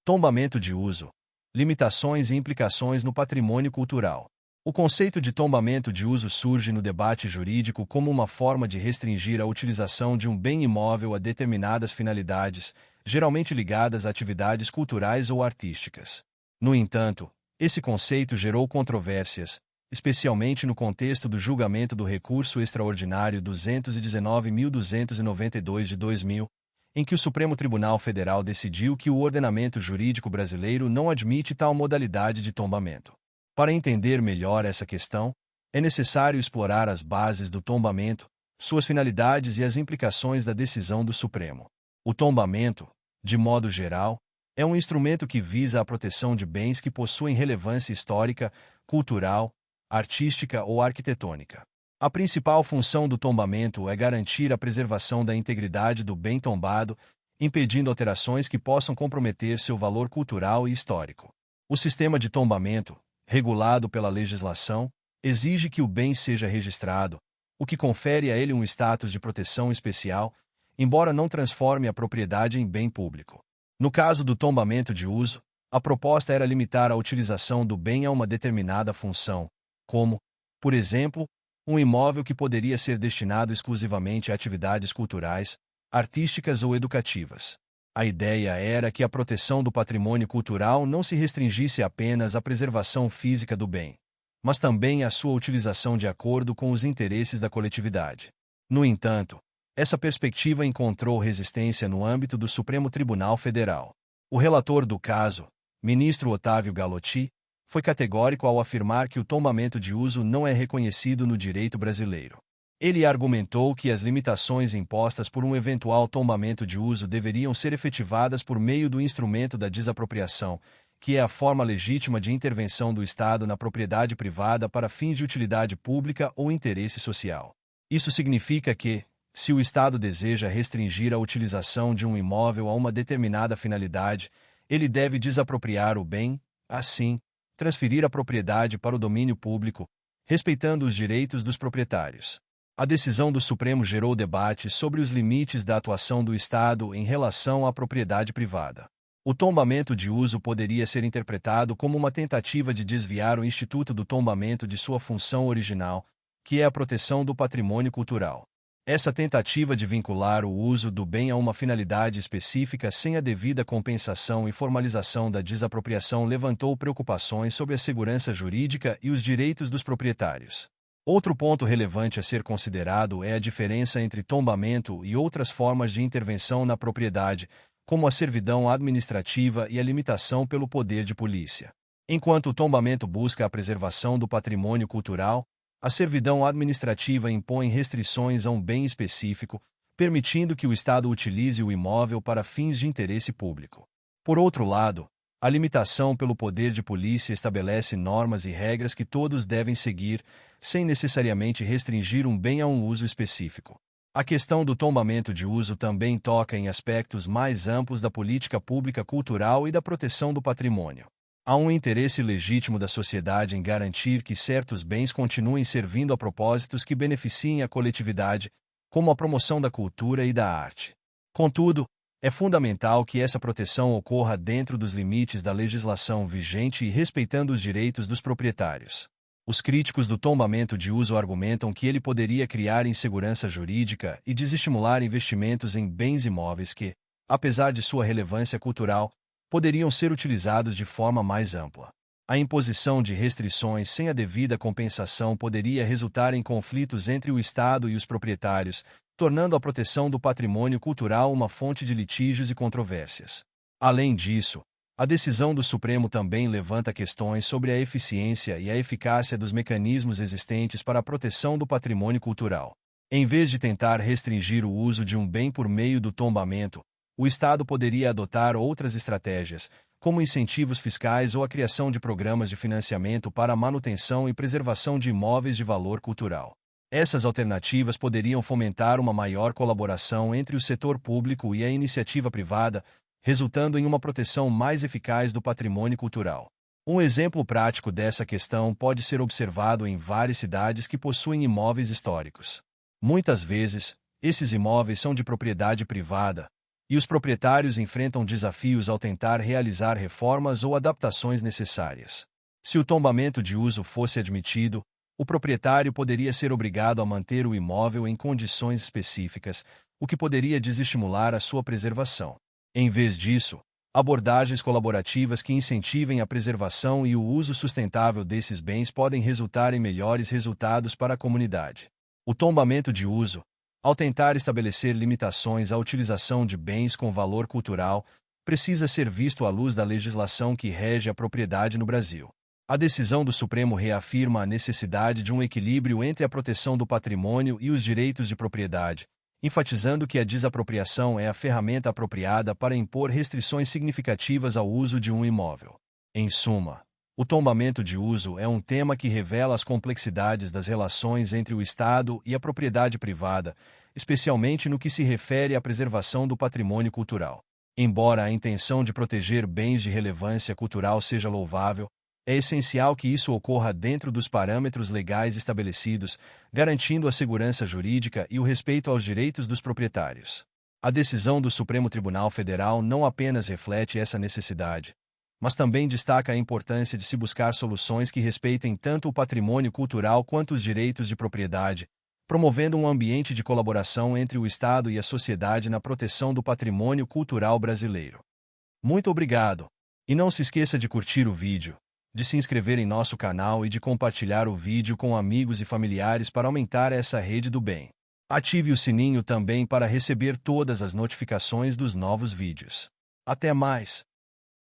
Tombamento de uso. Limitações e implicações no patrimônio cultural. O conceito de tombamento de uso surge no debate jurídico como uma forma de restringir a utilização de um bem imóvel a determinadas finalidades, geralmente ligadas a atividades culturais ou artísticas. No entanto, esse conceito gerou controvérsias, especialmente no contexto do julgamento do recurso extraordinário 219.292 de 2000, em que o Supremo Tribunal Federal decidiu que o ordenamento jurídico brasileiro não admite tal modalidade de tombamento. Para entender melhor essa questão, é necessário explorar as bases do tombamento, suas finalidades e as implicações da decisão do Supremo. O tombamento, de modo geral, é um instrumento que visa a proteção de bens que possuem relevância histórica, cultural, artística ou arquitetônica. A principal função do tombamento é garantir a preservação da integridade do bem tombado, impedindo alterações que possam comprometer seu valor cultural e histórico. O sistema de tombamento, regulado pela legislação, exige que o bem seja registrado, o que confere a ele um status de proteção especial, embora não transforme a propriedade em bem público. No caso do tombamento de uso, a proposta era limitar a utilização do bem a uma determinada função, como, por exemplo, um imóvel que poderia ser destinado exclusivamente a atividades culturais, artísticas ou educativas. A ideia era que a proteção do patrimônio cultural não se restringisse apenas à preservação física do bem, mas também à sua utilização de acordo com os interesses da coletividade. No entanto, essa perspectiva encontrou resistência no âmbito do Supremo Tribunal Federal. O relator do caso, ministro Otávio Galotti, foi categórico ao afirmar que o tombamento de uso não é reconhecido no direito brasileiro. Ele argumentou que as limitações impostas por um eventual tombamento de uso deveriam ser efetivadas por meio do instrumento da desapropriação, que é a forma legítima de intervenção do Estado na propriedade privada para fins de utilidade pública ou interesse social. Isso significa que, se o Estado deseja restringir a utilização de um imóvel a uma determinada finalidade, ele deve desapropriar o bem, assim, transferir a propriedade para o domínio público, respeitando os direitos dos proprietários. A decisão do Supremo gerou debate sobre os limites da atuação do Estado em relação à propriedade privada. O tombamento de uso poderia ser interpretado como uma tentativa de desviar o instituto do tombamento de sua função original, que é a proteção do patrimônio cultural. Essa tentativa de vincular o uso do bem a uma finalidade específica sem a devida compensação e formalização da desapropriação levantou preocupações sobre a segurança jurídica e os direitos dos proprietários. Outro ponto relevante a ser considerado é a diferença entre tombamento e outras formas de intervenção na propriedade, como a servidão administrativa e a limitação pelo poder de polícia. Enquanto o tombamento busca a preservação do patrimônio cultural, a servidão administrativa impõe restrições a um bem específico, permitindo que o Estado utilize o imóvel para fins de interesse público. Por outro lado, a limitação pelo poder de polícia estabelece normas e regras que todos devem seguir, sem necessariamente restringir um bem a um uso específico. A questão do tombamento de uso também toca em aspectos mais amplos da política pública cultural e da proteção do patrimônio. Há um interesse legítimo da sociedade em garantir que certos bens continuem servindo a propósitos que beneficiem a coletividade, como a promoção da cultura e da arte. Contudo, é fundamental que essa proteção ocorra dentro dos limites da legislação vigente e respeitando os direitos dos proprietários. Os críticos do tombamento de uso argumentam que ele poderia criar insegurança jurídica e desestimular investimentos em bens imóveis que, apesar de sua relevância cultural, poderiam ser utilizados de forma mais ampla. A imposição de restrições sem a devida compensação poderia resultar em conflitos entre o Estado e os proprietários, tornando a proteção do patrimônio cultural uma fonte de litígios e controvérsias. Além disso, a decisão do Supremo também levanta questões sobre a eficiência e a eficácia dos mecanismos existentes para a proteção do patrimônio cultural. Em vez de tentar restringir o uso de um bem por meio do tombamento, o Estado poderia adotar outras estratégias, como incentivos fiscais ou a criação de programas de financiamento para a manutenção e preservação de imóveis de valor cultural. Essas alternativas poderiam fomentar uma maior colaboração entre o setor público e a iniciativa privada, resultando em uma proteção mais eficaz do patrimônio cultural. Um exemplo prático dessa questão pode ser observado em várias cidades que possuem imóveis históricos. Muitas vezes, esses imóveis são de propriedade privada, e os proprietários enfrentam desafios ao tentar realizar reformas ou adaptações necessárias. Se o tombamento de uso fosse admitido, o proprietário poderia ser obrigado a manter o imóvel em condições específicas, o que poderia desestimular a sua preservação. Em vez disso, abordagens colaborativas que incentivem a preservação e o uso sustentável desses bens podem resultar em melhores resultados para a comunidade. O tombamento de uso, ao tentar estabelecer limitações à utilização de bens com valor cultural, precisa ser visto à luz da legislação que rege a propriedade no Brasil. A decisão do Supremo reafirma a necessidade de um equilíbrio entre a proteção do patrimônio e os direitos de propriedade, enfatizando que a desapropriação é a ferramenta apropriada para impor restrições significativas ao uso de um imóvel. Em suma, o tombamento de uso é um tema que revela as complexidades das relações entre o Estado e a propriedade privada, especialmente no que se refere à preservação do patrimônio cultural. Embora a intenção de proteger bens de relevância cultural seja louvável, é essencial que isso ocorra dentro dos parâmetros legais estabelecidos, garantindo a segurança jurídica e o respeito aos direitos dos proprietários. A decisão do Supremo Tribunal Federal não apenas reflete essa necessidade, mas também destaca a importância de se buscar soluções que respeitem tanto o patrimônio cultural quanto os direitos de propriedade, promovendo um ambiente de colaboração entre o Estado e a sociedade na proteção do patrimônio cultural brasileiro. Muito obrigado! E não se esqueça de curtir o vídeo, de se inscrever em nosso canal e de compartilhar o vídeo com amigos e familiares para aumentar essa rede do bem. Ative o sininho também para receber todas as notificações dos novos vídeos. Até mais!